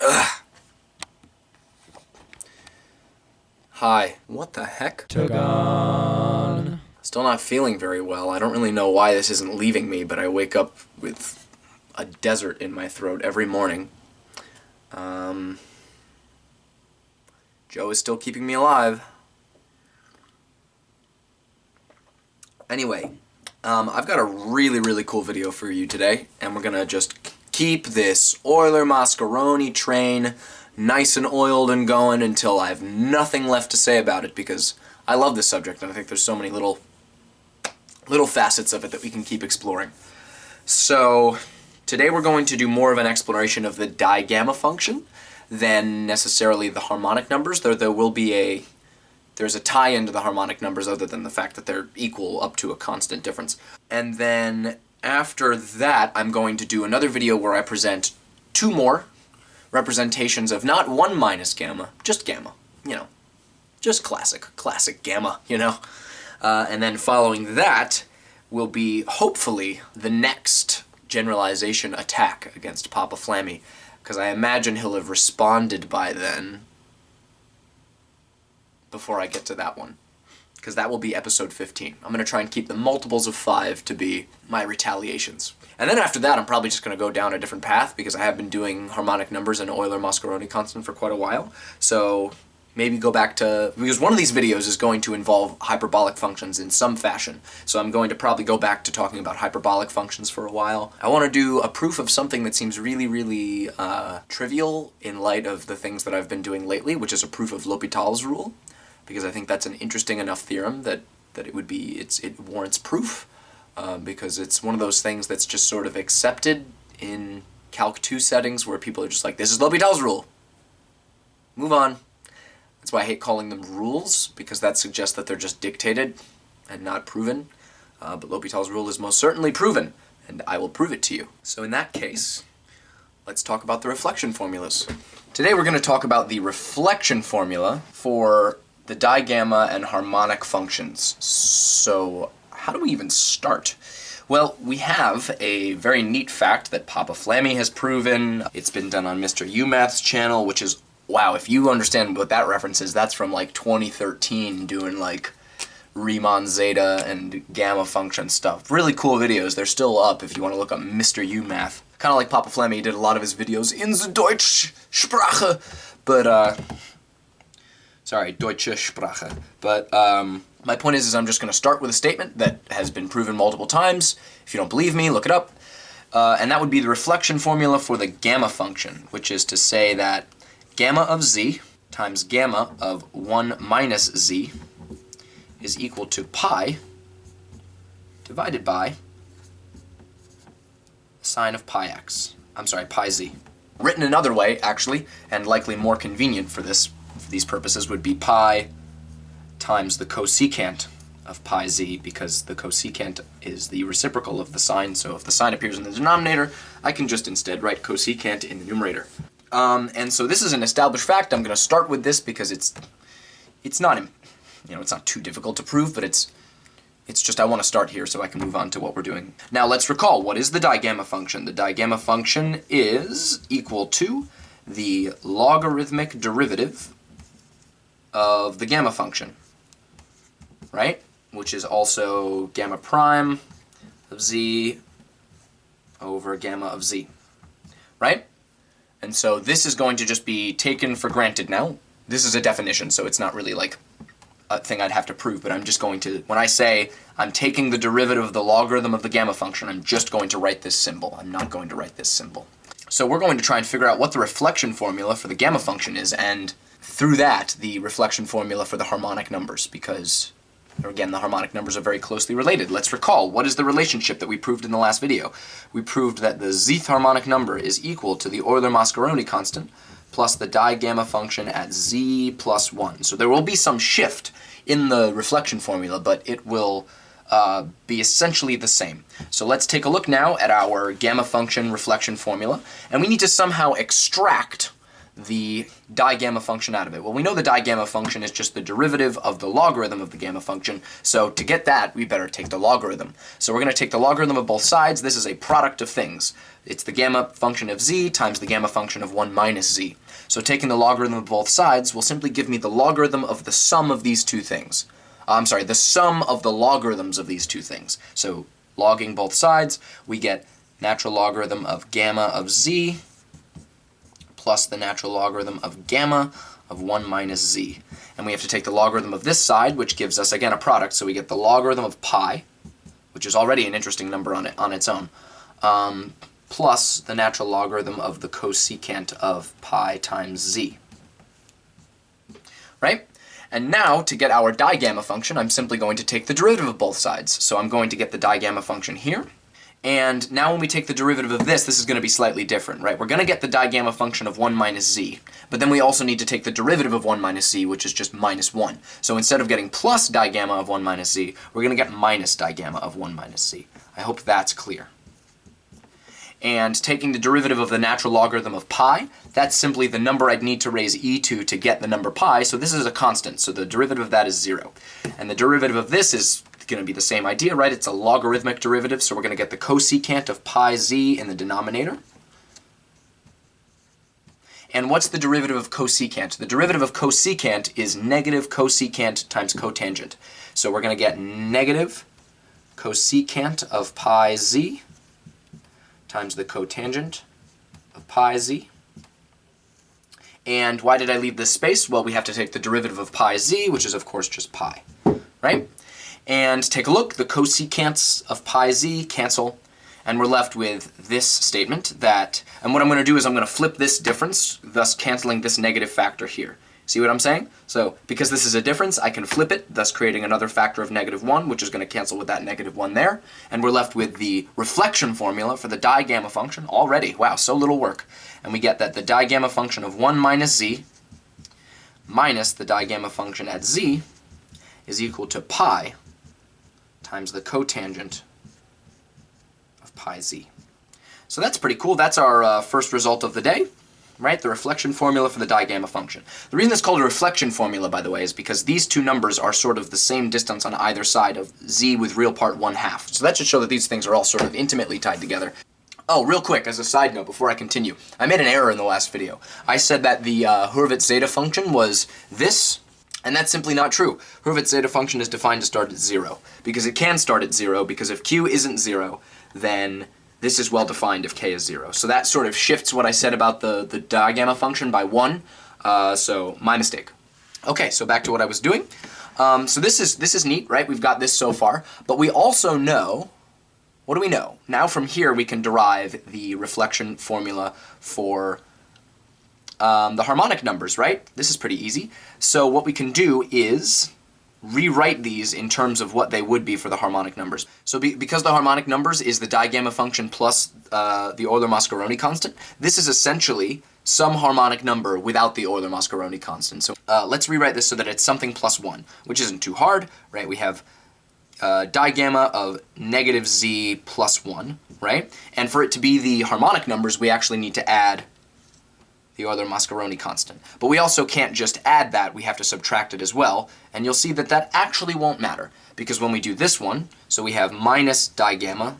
Ugh. Hi. What the heck? Tagon. Still not feeling very well. I don't really know why this isn't leaving me, but I wake up with a desert in my throat every morning. Joe is still keeping me alive. Anyway, I've got a really cool video for you today, and we're gonna just keep this Euler-Mascheroni train nice and oiled and going until I have nothing left to say about it, because I love this subject, and I think there's so many little facets of it that we can keep exploring. So, today we're going to do more of an exploration of the Digamma function than necessarily the harmonic numbers, though there's a tie-in to the harmonic numbers other than the fact that they're equal up to a constant difference. And then after that, I'm going to do another video where I present two more representations of not 1 minus gamma, just gamma, just classic gamma, and then following that will be, hopefully, the next generalization attack against Papa Flammy, because I imagine he'll have responded by then before I get to that one, because that will be episode 15. I'm going to try and keep the multiples of 5 to be my retaliations. And then after that, I'm probably just going to go down a different path, because I have been doing harmonic numbers and Euler-Mascheroni constant for quite a while, so maybe go back to, because one of these videos is going to involve hyperbolic functions in some fashion, so I'm going to probably go back to talking about hyperbolic functions for a while. I want to do a proof of something that seems really trivial in light of the things that I've been doing lately, which is a proof of L'Hopital's rule, because I think that's an interesting enough theorem that it warrants proof, because it's one of those things that's just sort of accepted in Calc 2 settings where people are just like, this is L'Hopital's rule. Move on. That's why I hate calling them rules, because that suggests that they're just dictated and not proven. But L'Hopital's rule is most certainly proven, and I will prove it to you. So in that case, let's talk about the reflection formulas. Today we're going to talk about the reflection formula for the digamma and harmonic functions. So how do we even start? Well, we have a very neat fact that Papa Flammy has proven. It's been done on Mr. UMath's channel, which is, wow, if you understand what that reference is, that's from like 2013, doing like Riemann zeta and gamma function stuff. Really cool videos. They're still up if you want to look up Mr. UMath. Kind of like Papa Flammy, he did a lot of his videos in the Deutsche Sprache, but sorry, Deutsche Sprache. But my point is I'm just going to start with a statement that has been proven multiple times. If you don't believe me, look it up. And that would be the reflection formula for the gamma function, which is to say that gamma of z times gamma of 1 minus z is equal to pi divided by sine of pi x. I'm sorry, pi z. Written another way, actually, and likely more convenient for these purposes, would be pi times the cosecant of pi z, because the cosecant is the reciprocal of the sine, so if the sine appears in the denominator, I can just instead write cosecant in the numerator. And so this is an established fact. I'm going to start with this because it's not, it's not too difficult to prove, but it's just I want to start here so I can move on to what we're doing. Now let's recall, what is the digamma function? The digamma function is equal to the logarithmic derivative of the gamma function, right? Which is also gamma prime of z over gamma of z, right? And so this is going to just be taken for granted now. This is a definition, so it's not really like a thing I'd have to prove, but I'm just going to, when I say I'm taking the derivative of the logarithm of the gamma function, I'm just going to write this symbol. I'm not going to write this symbol. So we're going to try and figure out what the reflection formula for the gamma function is, and through that, the reflection formula for the harmonic numbers, because, again, the harmonic numbers are very closely related. Let's recall, what is the relationship that we proved in the last video? We proved that the zth harmonic number is equal to the Euler-Mascheroni constant plus the digamma function at z plus 1. So there will be some shift in the reflection formula, but it will be essentially the same. So let's take a look now at our gamma function reflection formula, and we need to somehow extract the digamma function out of it? Well, we know the digamma function is just the derivative of the logarithm of the gamma function, so to get that, we better take the logarithm. So we're going to take the logarithm of both sides. This is a product of things. It's the gamma function of z times the gamma function of 1 minus z. So taking the logarithm of both sides will simply give me the logarithm of the sum of these two things. The sum of the logarithms of these two things. So logging both sides, we get natural logarithm of gamma of z plus the natural logarithm of gamma of 1 minus z. And we have to take the logarithm of this side, which gives us, again, a product, so we get the logarithm of pi, which is already an interesting number on its own, plus the natural logarithm of the cosecant of pi times z. Right? And now, to get our digamma function, I'm simply going to take the derivative of both sides. So I'm going to get the digamma function here. And now when we take the derivative of this is going to be slightly different, right? We're going to get the digamma function of 1 minus z, but then we also need to take the derivative of 1 minus z, which is just minus 1. So instead of getting plus digamma of 1 minus z, we're going to get minus digamma of 1 minus z. I hope that's clear. And taking the derivative of the natural logarithm of pi, that's simply the number I'd need to raise e to get the number pi, so this is a constant, so the derivative of that is 0. And the derivative of this is going to be the same idea, right? It's a logarithmic derivative, so we're going to get the cosecant of pi z in the denominator. And what's the derivative of cosecant? The derivative of cosecant is negative cosecant times cotangent. So we're going to get negative cosecant of pi z times the cotangent of pi z. And why did I leave this space? Well, we have to take the derivative of pi z, which is of course just pi, right? And take a look, the cosecants of pi z cancel, and we're left with this statement that, and what I'm going to do is I'm going to flip this difference, thus canceling this negative factor here. See what I'm saying? So, because this is a difference, I can flip it, thus creating another factor of -1, which is going to cancel with that -1 there, and we're left with the reflection formula for the digamma function already. Wow, so little work. And we get that the digamma function of 1 minus z minus the digamma function at z is equal to pi times the cotangent of pi z. So that's pretty cool. That's our first result of the day, right? The reflection formula for the digamma function. The reason it's called a reflection formula, by the way, is because these two numbers are sort of the same distance on either side of z with real part 1/2. So that should show that these things are all sort of intimately tied together. Oh, real quick, as a side note, before I continue, I made an error in the last video. I said that the Hurwitz zeta function was this, and that's simply not true. Hurwitz zeta function is defined to start at 0, because it can start at 0, because if q isn't 0, then this is well defined if k is 0. So that sort of shifts what I said about the digamma function by 1, so my mistake. Okay, so back to what I was doing. So this is neat, right? We've got this so far, but we also know, what do we know? Now from here we can derive the reflection formula for the harmonic numbers, right? This is pretty easy. So what we can do is rewrite these in terms of what they would be for the harmonic numbers. So because the harmonic numbers is the digamma function plus the Euler-Mascheroni constant, this is essentially some harmonic number without the Euler-Mascheroni constant. So let's rewrite this so that it's something plus 1, which isn't too hard, right? We have digamma of -z plus 1, right? And for it to be the harmonic numbers, we actually need to add the Euler-Mascheroni constant. But we also can't just add that, we have to subtract it as well, and you'll see that that actually won't matter, because when we do this one, so we have minus digamma,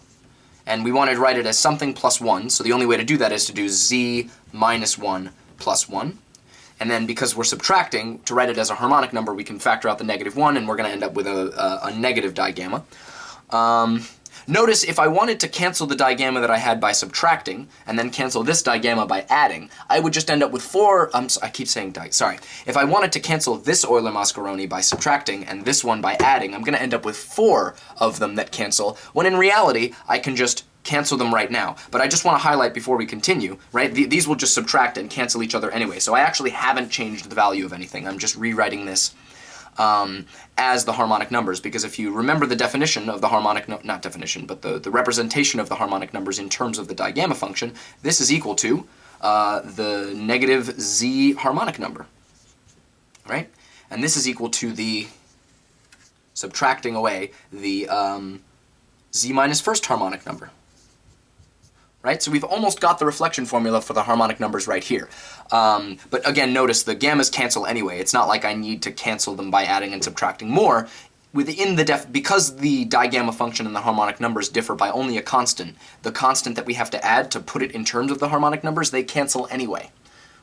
and we want to write it as something plus 1, so the only way to do that is to do z minus 1 plus 1. And then because we're subtracting, to write it as a harmonic number, we can factor out the -1, and we're going to end up with a negative digamma. Notice if I wanted to cancel the digamma that I had by subtracting, and then cancel this digamma by adding, I would just end up with 4, I keep saying sorry. If I wanted to cancel this Euler-Mascheroni by subtracting, and this one by adding, I'm going to end up with 4 of them that cancel, when in reality, I can just cancel them right now. But I just want to highlight before we continue, right? These will just subtract and cancel each other anyway, so I actually haven't changed the value of anything. I'm just rewriting this as the harmonic numbers, because if you remember the definition of the harmonic, not definition, but the representation of the harmonic numbers in terms of the digamma function, this is equal to the negative z harmonic number, right? And this is equal to the, subtracting away, the z minus first harmonic number, right? So we've almost got the reflection formula for the harmonic numbers right here. But again, notice the gammas cancel anyway. It's not like I need to cancel them by adding and subtracting more. Within the because the digamma function and the harmonic numbers differ by only a constant, the constant that we have to add to put it in terms of the harmonic numbers, they cancel anyway,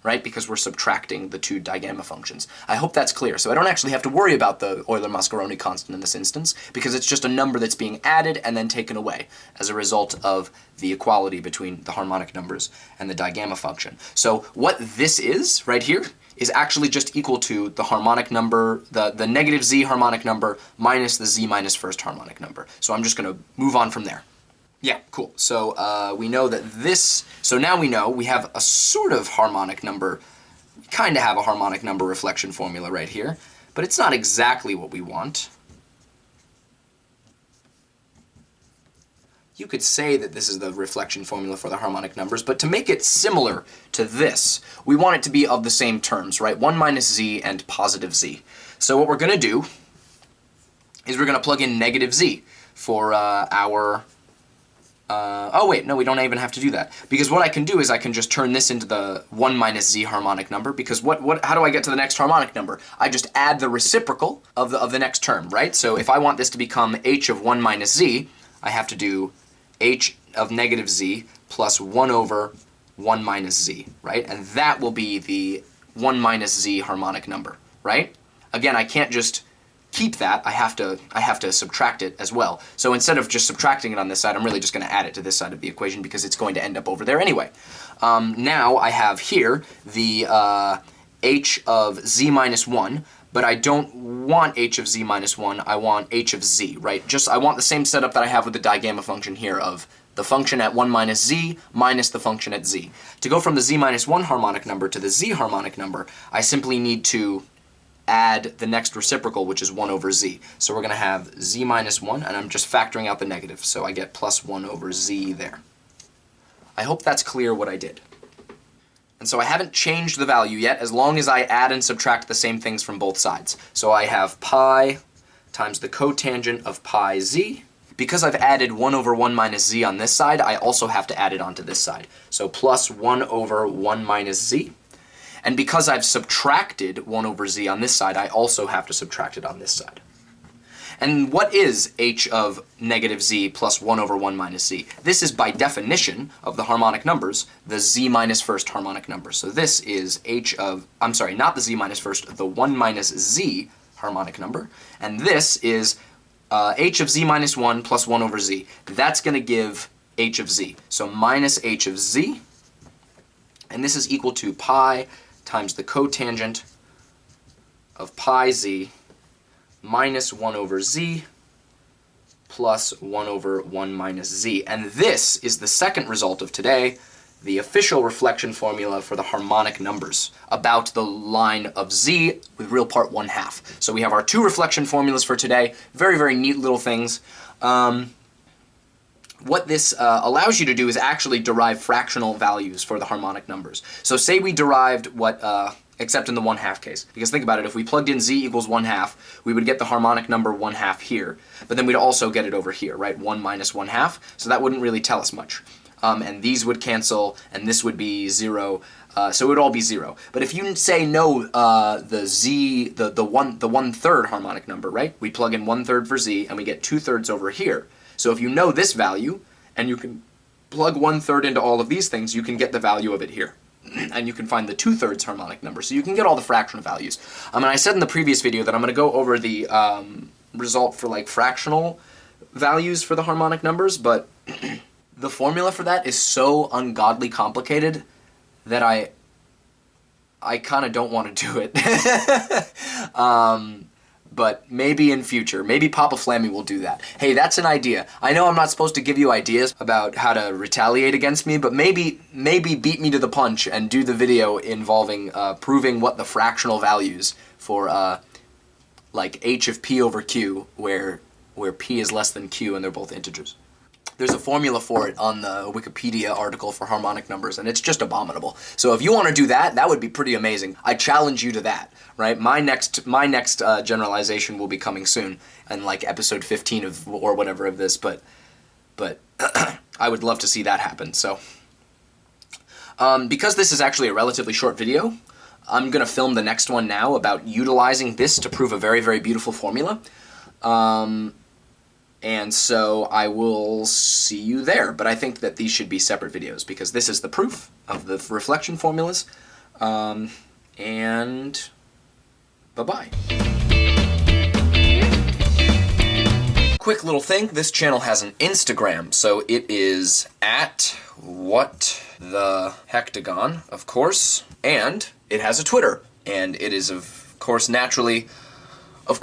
right? Because we're subtracting the two digamma functions. I hope that's clear. So I don't actually have to worry about the Euler-Mascheroni constant in this instance, because it's just a number that's being added and then taken away as a result of the equality between the harmonic numbers and the digamma function. So what this is, right here, is actually just equal to the harmonic number, the negative z harmonic number minus the z minus first harmonic number. So I'm just going to move on from there. Yeah, cool. So we know that this, so now we know we have a sort of harmonic number, we kind of have a harmonic number reflection formula right here, but it's not exactly what we want. You could say that this is the reflection formula for the harmonic numbers, but to make it similar to this, we want it to be of the same terms, right? 1 minus z and positive z. So what we're going to do is we're going to plug in negative z for our... oh wait, no, we don't even have to do that. Because what I can do is I can just turn this into the 1 minus z harmonic number, because how do I get to the next harmonic number? I just add the reciprocal of the next term, right? So if I want this to become h of 1 minus z, I have to do h of negative z plus 1 over 1 minus z, right? And that will be the 1 minus z harmonic number, right? Again, I can't just keep that, I have to subtract it as well. So instead of just subtracting it on this side, I'm really just going to add it to this side of the equation because it's going to end up over there anyway. Now I have here the h of z minus 1, but I don't want h of z minus 1, I want h of z, right? I want the same setup that I have with the digamma function here of the function at 1 minus z minus the function at z. To go from the z minus 1 harmonic number to the z harmonic number, I simply need to add the next reciprocal, which is 1 over z. So we're going to have z minus 1, and I'm just factoring out the negative, so I get plus 1 over z there. I hope that's clear what I did. And so I haven't changed the value yet, as long as I add and subtract the same things from both sides. So I have pi times the cotangent of pi z. Because I've added 1 over 1 minus z on this side, I also have to add it onto this side. So plus 1 over 1 minus z. And because I've subtracted 1 over z on this side, I also have to subtract it on this side. And what is h of negative z plus 1 over 1 minus z? This is, by definition of the harmonic numbers, the z minus first harmonic number. So this is h of, I'm sorry, not the z minus first, the 1 minus z harmonic number. And this is h of z minus 1 plus 1 over z. That's going to give h of z. So minus h of z, and this is equal to pi times the cotangent of pi z minus 1 over z plus 1 over 1 minus z. And this is the second result of today, the official reflection formula for the harmonic numbers about the line of z with real part 1/2. So we have our two reflection formulas for today. Very, very neat little things. What this allows you to do is actually derive fractional values for the harmonic numbers. So say we derived what, except in the 1/2 case. Because think about it, if we plugged in z equals 1/2, we would get the harmonic number 1/2 here. But then we'd also get it over here, right? 1 minus 1/2. So that wouldn't really tell us much. And these would cancel, and this would be 0. So it would all be 0. But if you say no, the z, the 1/3 harmonic number, right? We plug in 1/3 for z, and we get 2/3 over here. So if you know this value, and you can plug 1/3 into all of these things, you can get the value of it here. And you can find the 2/3 harmonic number. So you can get all the fractional values. And I said in the previous video that I'm going to go over the result for like fractional values for the harmonic numbers, but the formula for that is so ungodly complicated that I kind of don't want to do it. But maybe in future, maybe Papa Flammy will do that. Hey, that's an idea. I know I'm not supposed to give you ideas about how to retaliate against me, but maybe beat me to the punch and do the video involving proving what the fractional values for like h of p over q, where p is less than q and they're both integers. There's a formula for it on the Wikipedia article for harmonic numbers, and it's just abominable. So if you want to do that, that would be pretty amazing. I challenge you to that, right? My next generalization will be coming soon, in like episode 15 of or whatever of this. But I would love to see that happen. So, because this is actually a relatively short video, I'm going to film the next one now about utilizing this to prove a very, very beautiful formula. And so I will see you there, but I think that these should be separate videos because this is the proof of the reflection formulas. And bye-bye. Quick little thing, this channel has an Instagram, so it is at whatthehectagon, of course, and it has a Twitter, and it is of course naturally, also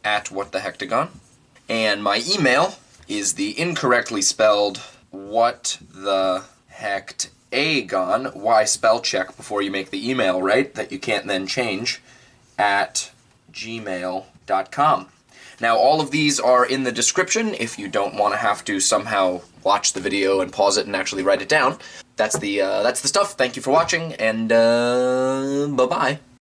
at whatthehectagon. And my email is the incorrectly spelled whatthehectagon, why spell check before you make the email right, that you can't then change, at gmail.com. Now all of these are in the description if you don't want to have to somehow watch the video and pause it and actually write it down. That's the stuff. Thank you for watching, and bye-bye.